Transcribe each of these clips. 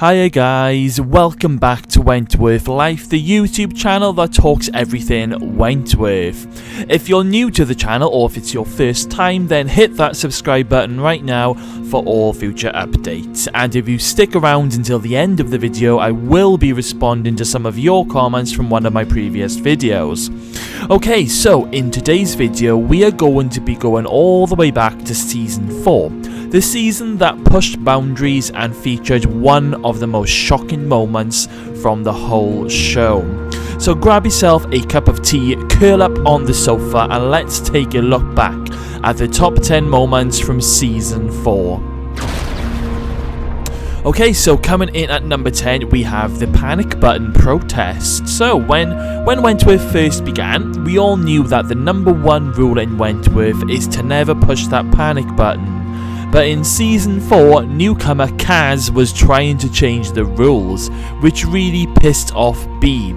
Hiya guys, welcome back to Wentworth Life, the YouTube channel that talks everything Wentworth. If you're new to the channel or if it's your first time, then hit that subscribe button right now for all future updates. And if you stick around until the end of the video, I will be responding to some of your comments from one of my previous videos. Okay, so in today's video, we are going to be going all the way back to Season 4. The season that pushed boundaries and featured one of the most shocking moments from the whole show. So grab yourself a cup of tea, curl up on the sofa, and let's take a look back at the top 10 moments from Season 4. Okay, so coming in at number 10, we have the panic button protest. So when Wentworth first began, we all knew that the number one rule in Wentworth is to never push that panic button. But in Season 4, newcomer Kaz was trying to change the rules, which really pissed off Bea.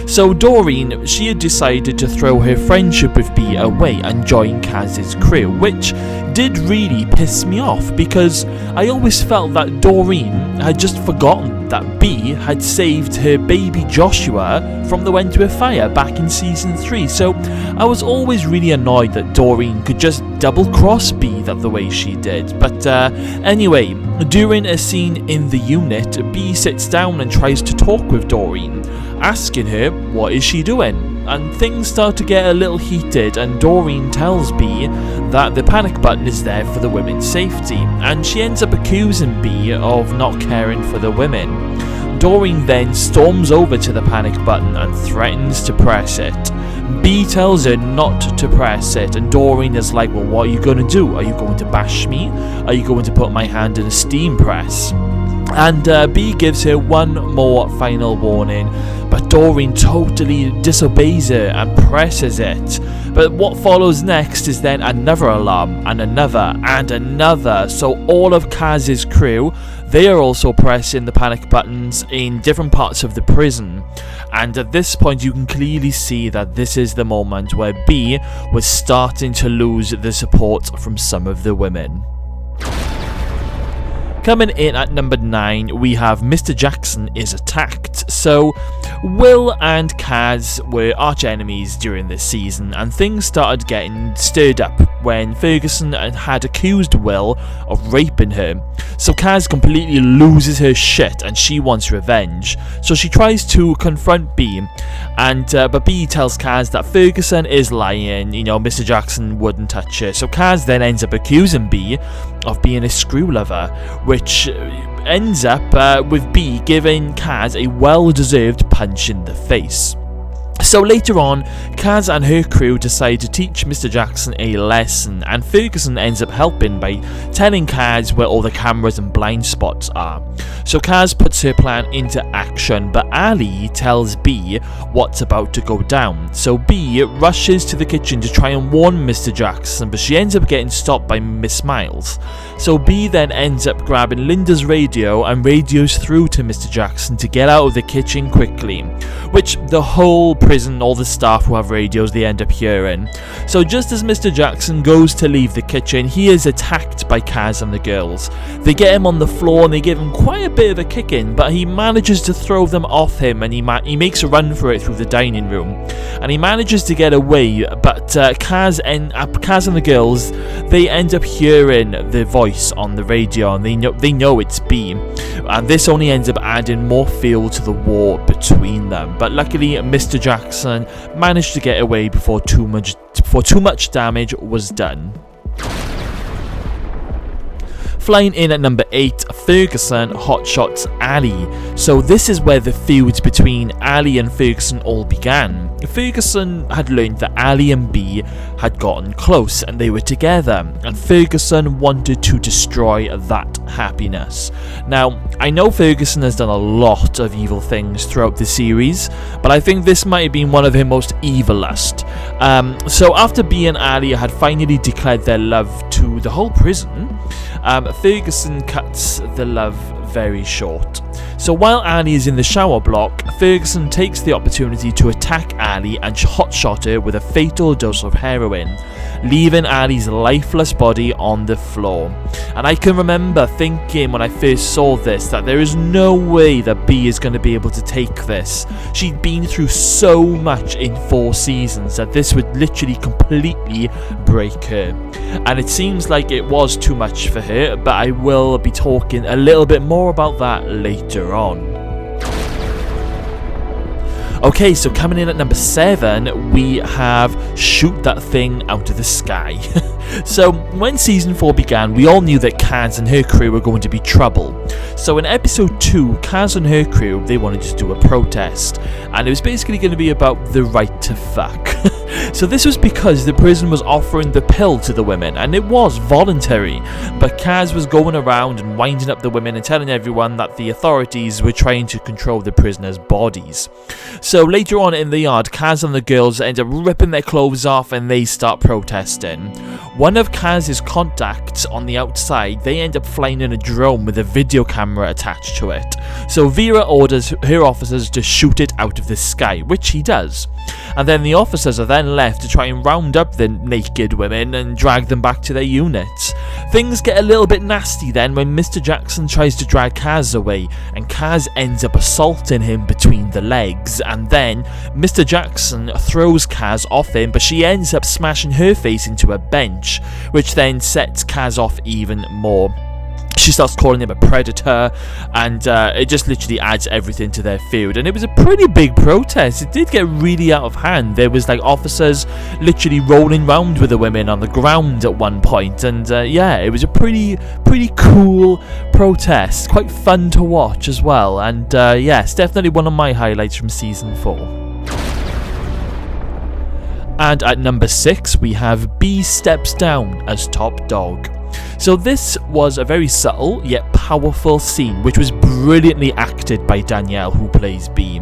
So Doreen, she had decided to throw her friendship with Bea away and join Kaz's crew, which did really piss me off because I always felt that Doreen had just forgotten that Bea had saved her baby Joshua from the Wentworth fire back in Season 3. So I was always really annoyed that Doreen could just double-cross Bea the way she did. But anyway, during a scene in the unit, Bea sits down and tries to talk with Doreen, asking her what is she doing. And things start to get a little heated, and Doreen tells Bea that the panic button is there for the women's safety, and she ends up accusing Bea of not caring for the women. Doreen then storms over to the panic button and threatens to press it. Bea tells her not to press it, and Doreen is like, well, what are you going to do? Are you going to bash me? Are you going to put my hand in a steam press? And Bea gives her one more final warning, but Doreen totally disobeys her and presses it. But what follows next is then another alarm, and another, and another. So all of Kaz's crew, they are also pressing the panic buttons in different parts of the prison. And at this point you can clearly see that this is the moment where Bea was starting to lose the support from some of the women. Coming in at number 9, we have Mr. Jackson is attacked. So Will and Kaz were arch enemies during this season, and things started getting stirred up when Ferguson had accused Will of raping her. So Kaz completely loses her shit and she wants revenge. So she tries to confront Bea, and but Bea tells Kaz that Ferguson is lying, Mr. Jackson wouldn't touch her. So Kaz then ends up accusing Bea of being a screw lover, which ends up with Bea giving Kaz a well-deserved punch in the face. So later on, Kaz and her crew decide to teach Mr. Jackson a lesson, and Ferguson ends up helping by telling Kaz where all the cameras and blind spots are. So Kaz puts her plan into action, but Ali tells Bea what's about to go down. So Bea rushes to the kitchen to try and warn Mr. Jackson, but she ends up getting stopped by Miss Miles. So Bea then ends up grabbing Linda's radio and radios through to Mr. Jackson to get out of the kitchen quickly, which the whole prison, all the staff who have radios, they end up hearing. So just as Mr. Jackson goes to leave the kitchen, he is attacked by Kaz and the girls. They get him on the floor and they give him quite a bit of a kicking, but he manages to throw them off him, and he makes a run for it through the dining room, and he manages to get away. But Kaz and the girls, they end up hearing the voice on the radio, and they know it's Bea, and this only ends up adding more fuel to the war between them. But luckily, Mr. Jackson managed to get away before too much damage was done. Flying in at number 8, Ferguson hotshots Ali. So this is where the feud between Ali and Ferguson all began. Ferguson had learned that Ali and Bea had gotten close and they were together, and Ferguson wanted to destroy that happiness. Now, I know Ferguson has done a lot of evil things throughout the series, but I think this might have been one of her most evilest. So after Bea and Ali had finally declared their love to the whole prison, Ferguson cuts the love very short. So while Ali is in the shower block, Ferguson takes the opportunity to attack Ali and hotshot her with a fatal dose of heroin, leaving Ali's lifeless body on the floor. And I can remember thinking when I first saw this that there is no way that Bea is going to be able to take this. She'd been through so much in 4 seasons that this would literally completely break her. And it seems like it was too much for her, but I will be talking a little bit more about that later on. Okay, so coming in at number 7, we have Shoot That Thing Out of the Sky. So, when season 4 began, we all knew that Kaz and her crew were going to be trouble. So in episode 2, Kaz and her crew, they wanted to do a protest. And it was basically going to be about the right to fuck. So this was because the prison was offering the pill to the women, and it was voluntary. But Kaz was going around and winding up the women and telling everyone that the authorities were trying to control the prisoners' bodies. So later on in the yard, Kaz and the girls end up ripping their clothes off and they start protesting. One of Kaz's contacts on the outside, they end up flying in a drone with a video camera attached to it. So Vera orders her officers to shoot it out of the sky, which he does. And then the officers are then left to try and round up the naked women and drag them back to their units. Things get a little bit nasty then when Mr. Jackson tries to drag Kaz away, and Kaz ends up assaulting him between the legs, and then Mr. Jackson throws Kaz off him, but she ends up smashing her face into a bench, which then sets Kaz off even more. She starts calling him a predator, and it just literally adds everything to their feud. And it was a pretty big protest. It did get really out of hand. There was like officers literally rolling around with the women on the ground at one point, and yeah, it was a pretty cool protest. Quite fun to watch as well. And yes, definitely one of my highlights from season 4. And at number 6, we have Bea steps down as top dog. So this was a very subtle yet powerful scene, which was brilliantly acted by Danielle, who plays Bea.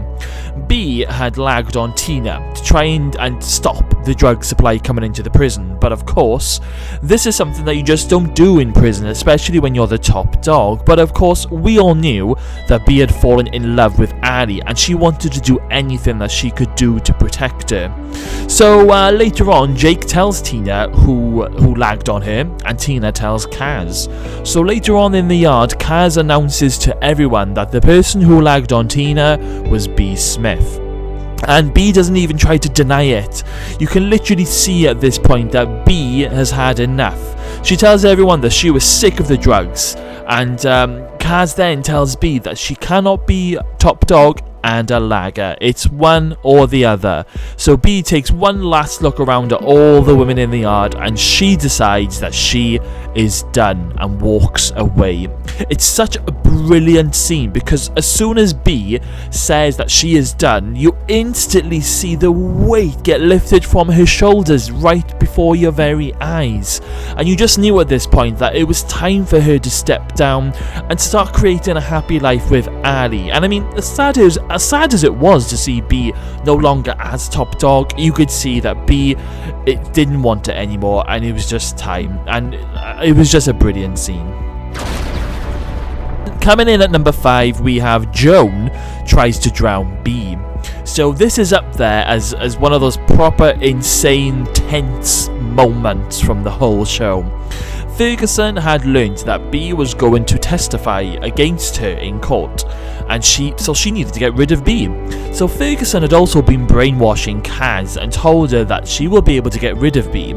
Bea had lagged on Tina to try and stop the drug supply coming into the prison, but of course, this is something that you just don't do in prison, especially when you're the top dog. But of course, we all knew that Bea had fallen in love with Ali, and she wanted to do anything that she could do to protect her. So later on, Jake tells Tina who lagged on her, and Tina tells Kaz. So later on in the yard, Kaz announces to everyone that the person who lagged on Tina was Bea Smith. And Bea doesn't even try to deny it. You can literally see at this point that Bea has had enough. She tells everyone that she was sick of the drugs, and Kaz then tells Bea that she cannot be top dog and a lagger. It's one or the other. So Bea takes one last look around at all the women in the yard, and she decides that she is done and walks away. It's such a brilliant scene because as soon as Bea says that she is done, you instantly see the weight get lifted from her shoulders right before your very eyes. And you just knew at this point that it was time for her to step down and start creating a happy life with Ali. And I mean, as sad as it was to see Bea no longer as top dog, you could see that Bea didn't want it anymore, and it was just time. And it was just a brilliant scene. Coming in at number 5, we have Joan tries to drown Bea. So this is up there as one of those proper insane tense moments from the whole show. Ferguson had learned that Bea was going to testify against her in court, and she needed to get rid of Bea. So Ferguson had also been brainwashing Kaz and told her that she will be able to get rid of Bea,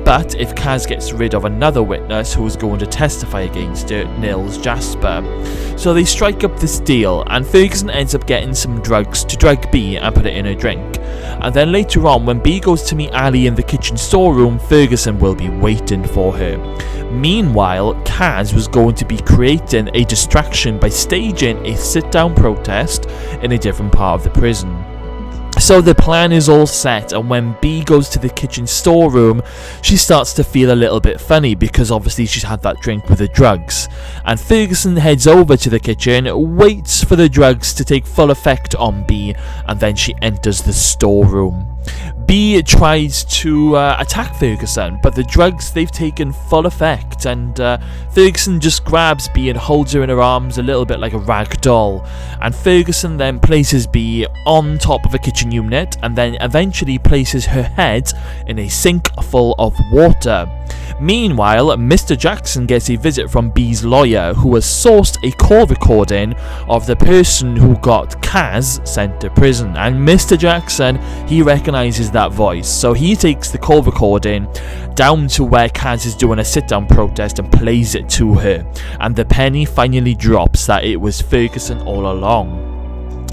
but if Kaz gets rid of another witness who is going to testify against her, Nils Jasper. So they strike up this deal, and Ferguson ends up getting some drugs to drug Bea and put it in her drink. And then later on, when Bea goes to meet Ali in the kitchen storeroom, Ferguson will be waiting for her. Meanwhile, Kaz was going to be creating a distraction by staging a sit-down protest in a different part of the prison. So the plan is all set, and when Bea goes to the kitchen storeroom, she starts to feel a little bit funny because obviously she's had that drink with the drugs. And Ferguson heads over to the kitchen, waits for the drugs to take full effect on Bea, and then she enters the storeroom. Bea tries to attack Ferguson, but the drugs, they've taken full effect, and Ferguson just grabs Bea and holds her in her arms a little bit like a rag doll. And Ferguson then places Bea on top of a kitchen unit and then eventually places her head in a sink full of water. Meanwhile, Mr. Jackson gets a visit from Bea's lawyer, who has sourced a call recording of the person who got Kaz sent to prison. And Mr. Jackson, he recognises that voice, so he takes the call recording down to where Kaz is doing a sit-down protest and plays it to her. And the penny finally drops that it was Ferguson all along.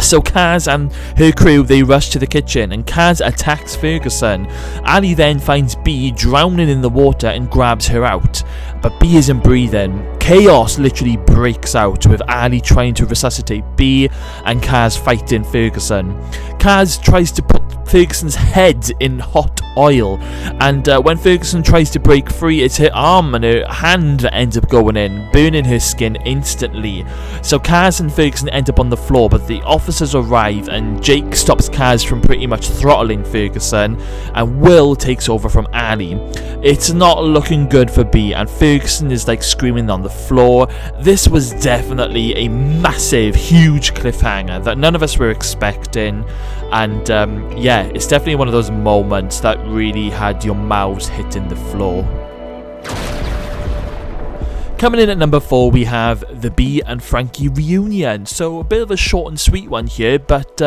So Kaz and her crew, they rush to the kitchen, and Kaz attacks Ferguson. Ali then finds Bea drowning in the water and grabs her out, but Bea isn't breathing. Chaos literally breaks out, with Ali trying to resuscitate Bea and Kaz fighting Ferguson. Kaz tries to put Ferguson's head in hot oil, and when Ferguson tries to break free, it's her arm and her hand that ends up going in, burning her skin instantly. So Kaz and Ferguson end up on the floor, but the officers arrive and Jake stops Kaz from pretty much throttling Ferguson, and Will takes over from Ali. It's not looking good for Bea, and Ferguson is like screaming on the floor. This was definitely a massive, huge cliffhanger that none of us were expecting, and yeah, it's definitely one of those moments that really had your mouths hitting the floor. Coming in at number 4, we have the Bea and Frankie reunion. So a bit of a short and sweet one here, but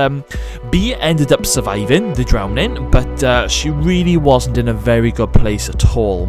Bea ended up surviving the drowning, but she really wasn't in a very good place at all.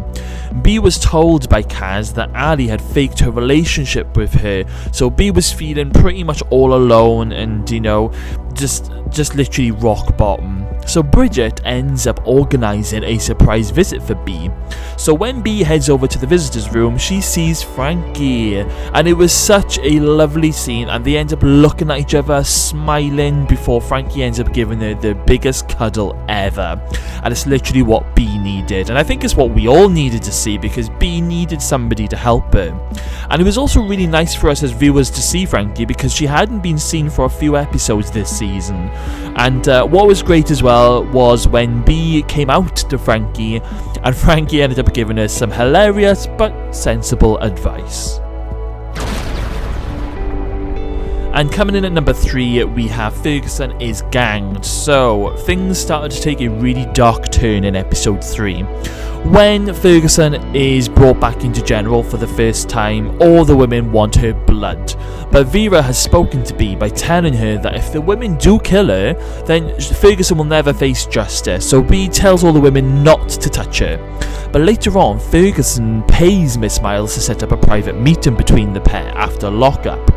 Bea was told by Kaz that Ali had faked her relationship with her, so Bea was feeling pretty much all alone and, you know, just literally rock bottom. So Bridget ends up organising a surprise visit for Bea. So when Bea heads over to the visitors room, she sees Frankie, and it was such a lovely scene, and they end up looking at each other, smiling, before Frankie ends up giving her the biggest cuddle ever. And it's literally what Bea needed, and I think it's what we all needed to see, because Bea needed somebody to help her. And it was also really nice for us as viewers to see Frankie, because she hadn't been seen for a few episodes this season. And what was great as well was when Bea came out to Frankie, and Frankie ended up giving her some hilarious but sensible advice. And coming in at number 3, we have Ferguson is ganged. So things started to take a really dark turn in episode 3. When Ferguson is brought back into general for the first time, all the women want her blood. But Vera has spoken to Bea by telling her that if the women do kill her, then Ferguson will never face justice. So Bea tells all the women not to touch her. But later on, Ferguson pays Miss Miles to set up a private meeting between the pair after lockup.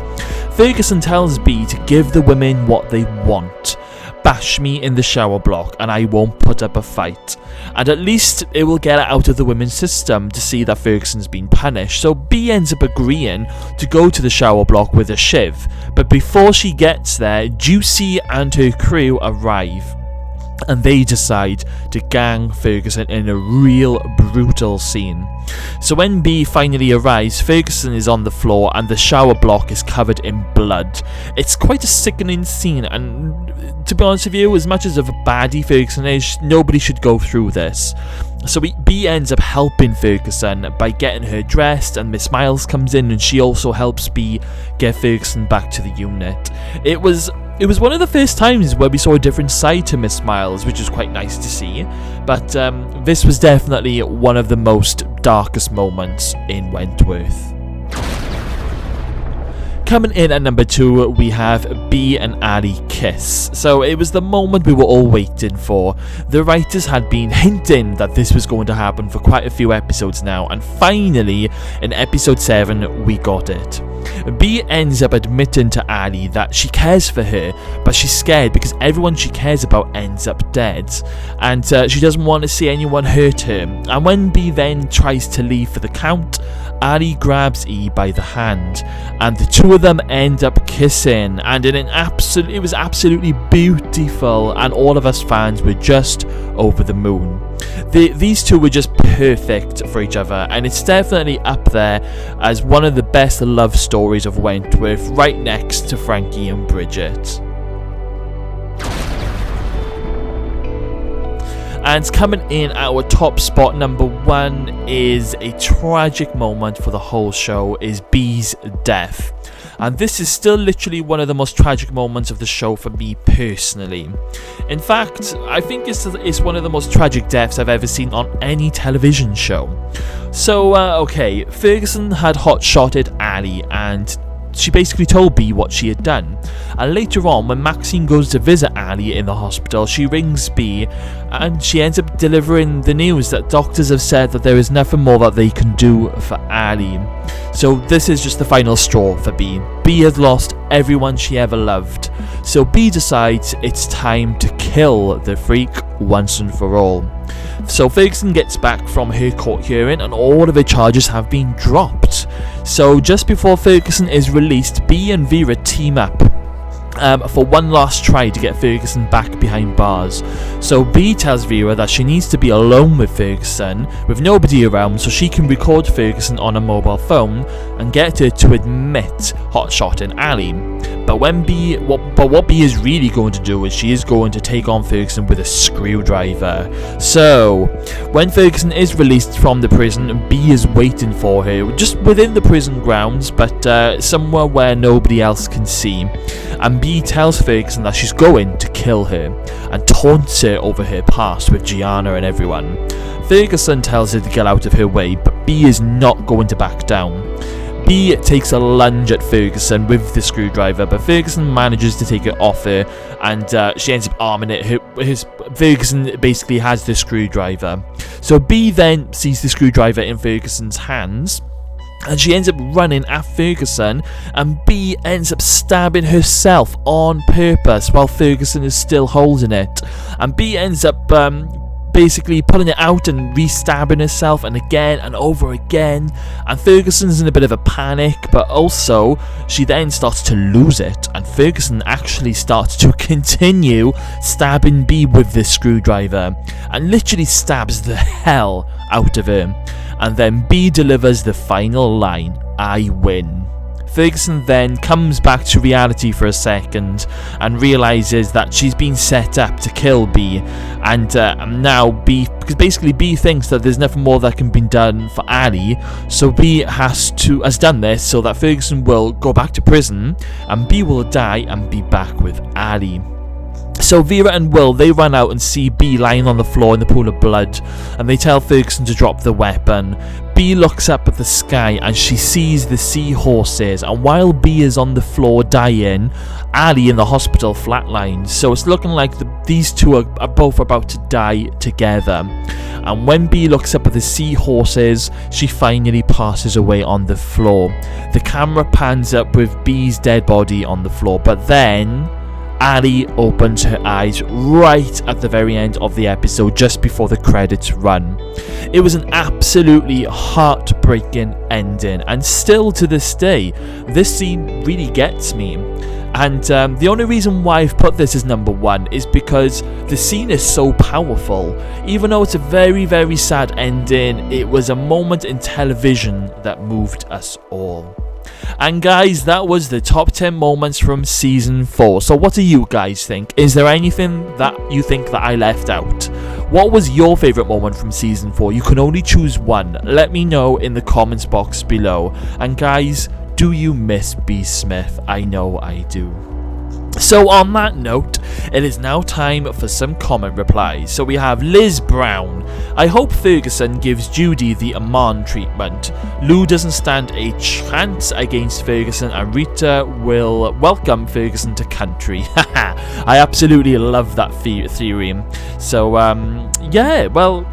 Ferguson tells Bea to give the women what they want. Bash me in the shower block and I won't put up a fight. And at least it will get it out of the women's system to see that Ferguson's been punished. So Bea ends up agreeing to go to the shower block with a shiv. But before she gets there, Juicy and her crew arrive. And they decide to gang Ferguson in a real brutal scene. So when Bea finally arrives, Ferguson is on the floor and the shower block is covered in blood. It's quite a sickening scene, and to be honest with you, as much as of a baddie Ferguson is, nobody should go through this. So Bea ends up helping Ferguson by getting her dressed, and Miss Miles comes in and she also helps Bea get Ferguson back to the unit. It was one of the first times where we saw a different side to Miss Miles, which was quite nice to see. But this was definitely one of the most darkest moments in Wentworth. Coming in at number 2, we have Bea and Ali kiss. So it was the moment we were all waiting for. The writers had been hinting that this was going to happen for quite a few episodes now, and finally, in episode 7, we got it. Bea ends up admitting to Ali that she cares for her, but she's scared because everyone she cares about ends up dead, and she doesn't want to see anyone hurt her. And when Bea then tries to leave for the count, Ali grabs E by the hand, and the two of them end up kissing, and it was absolutely beautiful, and all of us fans were just over the moon. These two were just perfect for each other, and it's definitely up there as one of the best love stories of Wentworth, right next to Frankie and Bridget. And coming in at our top spot, number 1, is a tragic moment for the whole show, is Bee's death. And this is still literally one of the most tragic moments of the show for me personally. In fact, I think it's one of the most tragic deaths I've ever seen on any television show. So, okay, Ferguson had hot-shotted Ali, and she basically told Bee what she had done. And later on, when Maxine goes to visit Ali in the hospital, she rings Bee, and she ends up delivering the news that doctors have said that there is nothing more that they can do for Ali. So this is just the final straw for Bee. Bee has lost everyone she ever loved. So Bee decides it's time to kill the freak once and for all. So Ferguson gets back from her court hearing and all of her charges have been dropped. So just before Ferguson is released, Bee and Vera team up for one last try to get Ferguson back behind bars. So Bee tells Vera that she needs to be alone with Ferguson, with nobody around, so she can record Ferguson on a mobile phone and get her to admit hotshotting Ali. But what Bee is really going to do is she is going to take on Ferguson with a screwdriver. So when Ferguson is released from the prison, Bee is waiting for her just within the prison grounds, but somewhere where nobody else can see. And Bee tells Ferguson that she's going to kill her and taunts her over her past with Gianna and everyone. Ferguson tells her to get out of her way, but Bee is not going to back down. Bee takes a lunge at Ferguson with the screwdriver, but Ferguson manages to take it off her, and she ends up arming it. Ferguson basically has the screwdriver. So Bee then sees the screwdriver in Ferguson's hands, and she ends up running at Ferguson, and Bee ends up stabbing herself on purpose while Ferguson is still holding it. And Bee ends up basically pulling it out and re-stabbing herself, and again and over again. And Ferguson's in a bit of a panic, but also she then starts to lose it, and Ferguson actually starts to continue stabbing Bee with this screwdriver and literally stabs the hell out of her. And then Bee delivers the final line, "I win." Ferguson then comes back to reality for a second and realises that she's been set up to kill Bee, and now Bee, because basically Bee thinks that there's nothing more that can be done for Ali, so Bee has done this so that Ferguson will go back to prison and Bee will die and be back with Ali. So Vera and Will, they run out and see Bee lying on the floor in the pool of blood, and they tell Ferguson to drop the weapon. Bee looks up at the sky and she sees the seahorses, and while Bee is on the floor dying, Ali in the hospital flatlines. So it's looking like these two are both about to die together. And when Bee looks up at the seahorses, she finally passes away on the floor. The camera pans up with Bee's dead body on the floor, but then Ali opens her eyes right at the very end of the episode, just before the credits run. It was an absolutely heartbreaking ending, and still to this day, this scene really gets me. And the only reason why I've put this as number 1 is because the scene is so powerful. Even though it's a very, very sad ending, it was a moment in television that moved us all. And guys, that was the top 10 moments from season 4. So what do you guys think? Is there anything that you think that I left out? What was your favourite moment from season 4? You can only choose one. Let me know in the comments box below. And guys, do you miss Bee Smith? I know I do. So on that note, it is now time for some comment replies. So we have Liz Brown. I hope Ferguson gives Judy the Amon treatment. Lou doesn't stand a chance against Ferguson, and Rita will welcome Ferguson to country. I absolutely love that theory. So yeah, well,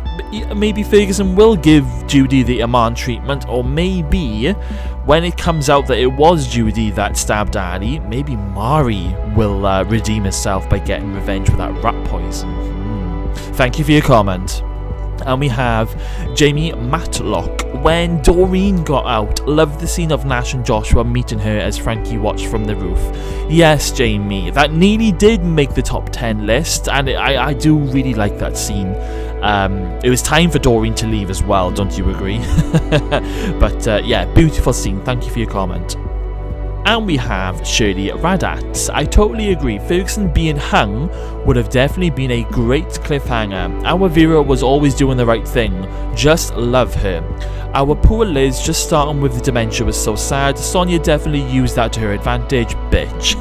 maybe Ferguson will give Judy the Amon treatment, or maybe when it comes out that it was Judy that stabbed Ali, maybe Mari will redeem herself by getting revenge for that rat poison. Thank you for your comment. And we have Jamie Matlock. When Doreen got out, loved the scene of Nash and Joshua meeting her as Frankie watched from the roof. Yes, Jamie, that nearly did make the top 10 list, and I do really like that scene. It was time for Doreen to leave as well, don't you agree? But yeah, beautiful scene. Thank you for your comment. And we have Shirley Radat. I totally agree. Ferguson being hung would have definitely been a great cliffhanger. Our Vera was always doing the right thing. Just love her. Our poor Liz just starting with the dementia was so sad. Sonia definitely used that to her advantage, bitch.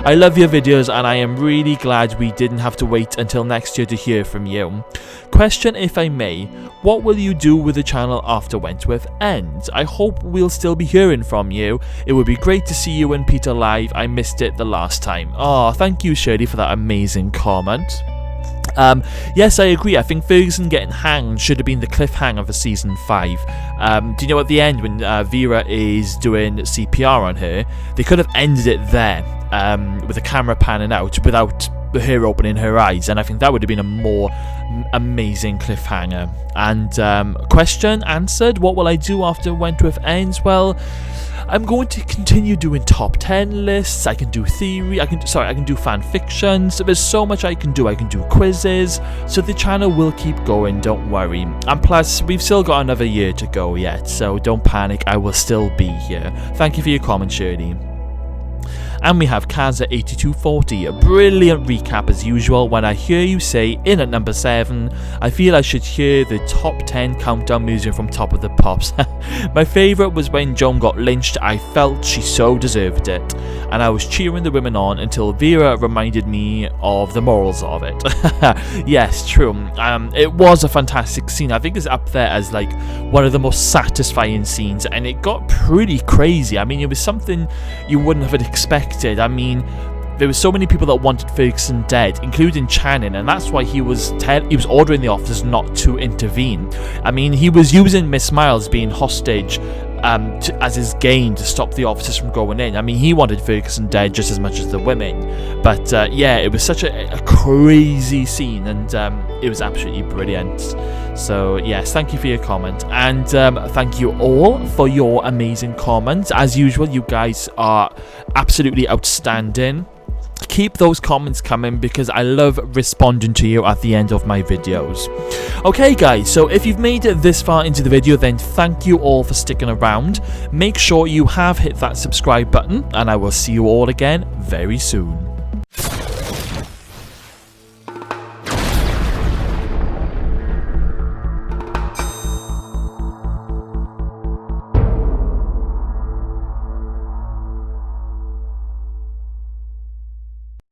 I love your videos and I am really glad we didn't have to wait until next year to hear from you. Question, if I may, what will you do with the channel after Wentworth ends? I hope we'll still be hearing from you. It would be great to see you and Peter live. I missed it the last time. Oh, thank you, Shirley, for that amazing comment. Yes, I agree. I think Ferguson getting hanged should have been the cliffhanger for season 5. Do you know at the end when Vera is doing CPR on her, they could have ended it there with the camera panning out without her opening her eyes, and I think that would have been a more amazing cliffhanger. And question answered. What will I do after Wentworth ends? Well, I'm going to continue doing top 10 lists. I can do theory. I can do fan fictions. There's so much I can do. I can do quizzes. So the channel will keep going. Don't worry. And plus, we've still got another year to go yet. So don't panic. I will still be here. Thank you for your comment, Shirley. And we have Kaza8240, a brilliant recap as usual. When I hear you say in at number 7, I feel I should hear the top 10 countdown music from Top of the Pops. My favourite was when Joan got lynched. I felt she so deserved it, and I was cheering the women on until Vera reminded me of the morals of it. Yes, true. It was a fantastic scene. I think it's up there as like one of the most satisfying scenes, and it got pretty crazy. I mean, it was something you wouldn't have expected. I mean, there were so many people that wanted Ferguson dead, including Channing, and that's why he was ordering the officers not to intervene. I mean, he was using Miss Miles being hostage as his gain to stop the officers from going in. I mean, he wanted Ferguson dead just as much as the women. But yeah, it was such a crazy scene, and it was absolutely brilliant. So yes, thank you for your comment, and thank you all for your amazing comments. As usual, you guys are absolutely outstanding. Keep those comments coming because I love responding to you at the end of my videos. Okay guys, so if you've made it this far into the video, then thank you all for sticking around. Make sure you have hit that subscribe button, and I will see you all again very soon.